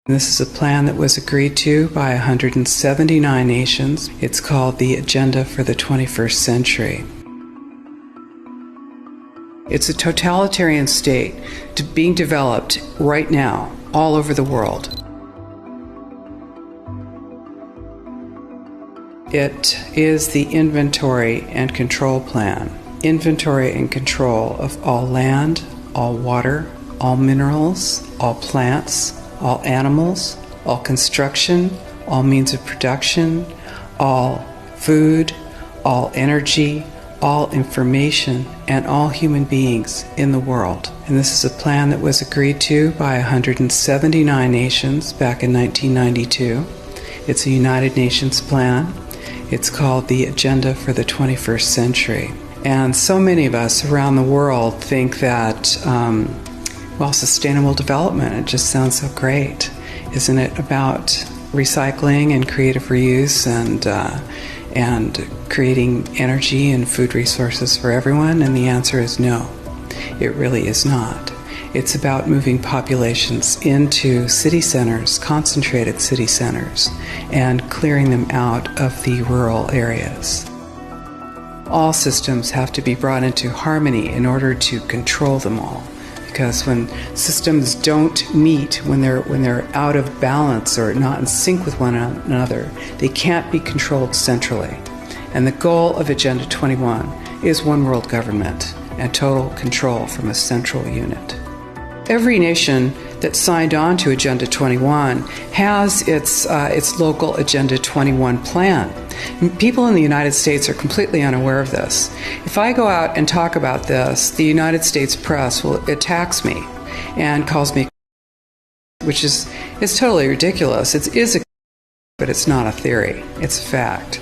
This is a plan that was agreed to by 179 nations. It's called the Agenda for the 21st Century. It's a totalitarian state being developed right now all over the world. It is the inventory and control plan. Inventory and control of all land, all water, all minerals, all plants, all animals, all construction, all means of production, all food, all energy, all information, and all human beings in the world. And this is a plan that was agreed to by 179 nations back in 1992. It's a United Nations plan. It's called the Agenda for the 21st Century. And so many of us around the world think that sustainable development, it just sounds so great. Isn't it about recycling and creative reuse and creating energy and food resources for everyone? And the answer is no, it really is not. It's about moving populations into city centers, concentrated city centers, and clearing them out of the rural areas. All systems have to be brought into harmony in order to control them all. Because when systems don't meet, when they're out of balance or not in sync with one another, they can't be controlled centrally. And the goal of Agenda 21 is one world government and total control from a central unit. Every nation that signed on to Agenda 21 has its local Agenda 21 plan. People in the United States are completely unaware of this. If I go out and talk about this, the United States press attacks me and calls me, which is totally ridiculous. It is but it's not a theory. It's a fact.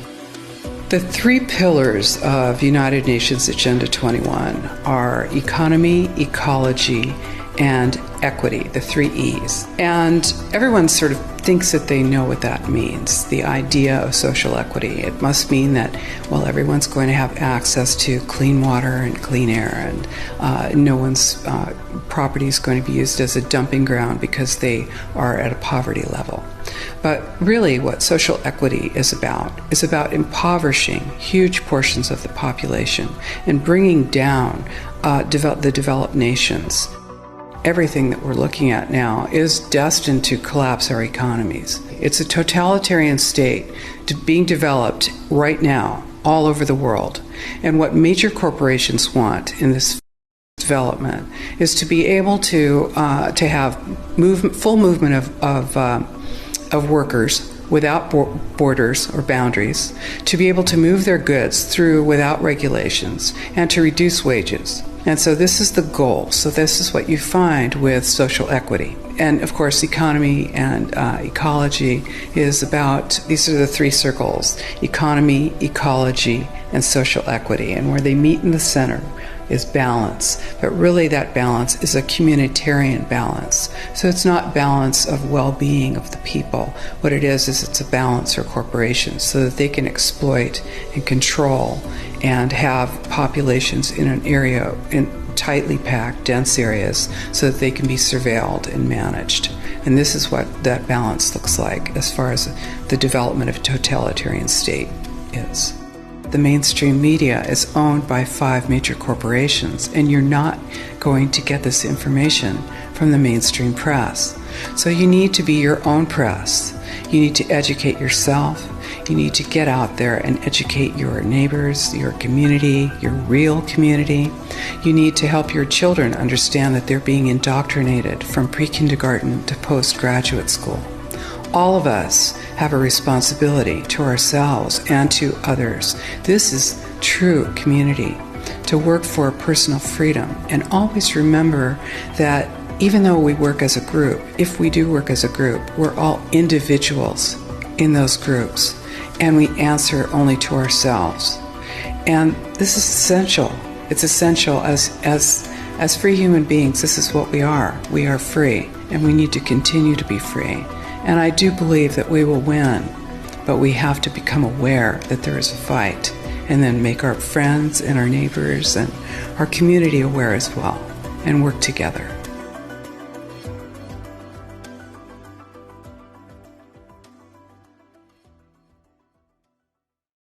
The three pillars of United Nations Agenda 21 are economy, ecology, and equity, the three E's. And everyone sort of thinks that they know what that means, the idea of social equity. It must mean that, everyone's going to have access to clean water and clean air, and no one's property is going to be used as a dumping ground because they are at a poverty level. But really what social equity is about impoverishing huge portions of the population and bringing down the developed nations. Everything that we're looking at now is destined to collapse our economies. It's a totalitarian state being developed right now all over the world. And what major corporations want in this development is to be able to have full movement of workers without borders or boundaries, to be able to move their goods through without regulations, and to reduce wages. And so this is the goal. So this is what you find with social equity. And of course, economy and ecology is about, these are the three circles: economy, ecology, and social equity. And where they meet in the center is balance. But really that balance is a communitarian balance. So it's not balance of well-being of the people. What it is it's a balance for corporations so that they can exploit and control and have populations in an area, in tightly packed, dense areas, so that they can be surveilled and managed. And this is what that balance looks like as far as the development of a totalitarian state is. The mainstream media is owned by 5 major corporations, and you're not going to get this information from the mainstream press. So you need to be your own press. You need to educate yourself. You need to get out there and educate your neighbors, your community, your real community. You need to help your children understand that they're being indoctrinated from pre-kindergarten to postgraduate school. All of us have a responsibility to ourselves and to others. This is true community, to work for personal freedom. And always remember that even though we work as a group, if we do work as a group, we're all individuals in those groups, and we answer only to ourselves. And this is essential. It's essential as free human beings. This is what we are. We are free, and we need to continue to be free. And I do believe that we will win, but we have to become aware that there is a fight, and then make our friends and our neighbors and our community aware as well, and work together.